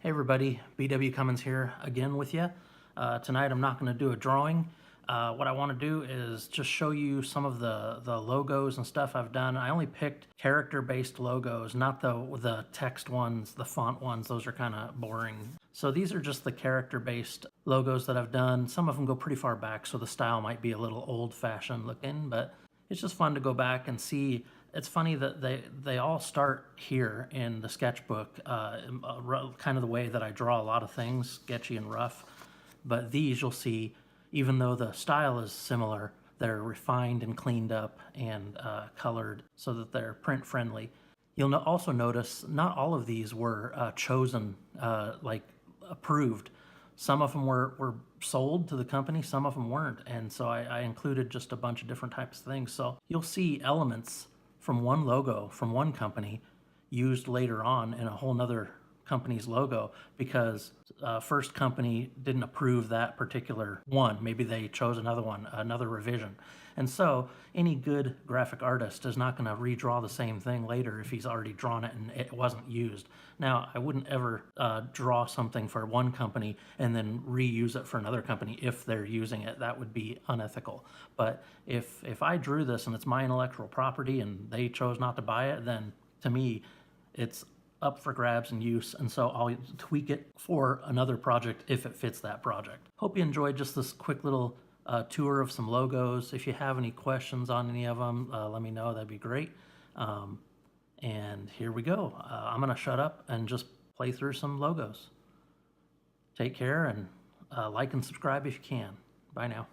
Hey everybody, BWCummins here again with you. Tonight I'm not going to do a drawing. What I want to do is just show you some of the logos and stuff I've done. I only picked character-based logos, not the text ones, the font ones. Those are kind of boring. So these are just the character-based logos that I've done. Some of them go pretty far back, so the style might be a little old-fashioned looking, but it's just fun to go back and see. It's funny that they all start here in the sketchbook, kind of the way that I draw a lot of things, sketchy and rough. But these you'll see, even though the style is similar, they're refined and cleaned up and colored so that they're print friendly. You'll also notice not all of these were chosen, like approved. Some of them were sold to the company, some of them weren't. And so I included just a bunch of different types of things. So you'll see elements from one logo from one company used later on in a whole nother company's logo because first company didn't approve that particular one. Maybe they chose another one, another revision. And so any good graphic artist is not going to redraw the same thing later if he's already drawn it and it wasn't used. Now, I wouldn't ever draw something for one company and then reuse it for another company if they're using it. That would be unethical. But if I drew this and it's my intellectual property and they chose not to buy it, then to me, it's up for grabs and use, and so I'll tweak it for another project if it fits that project. Hope you enjoyed just this quick little tour of some logos. If you have any questions on any of them, let me know. That'd be great. And here we go. I'm gonna shut up and just play through some logos. Take care and like and subscribe if you can. Bye now.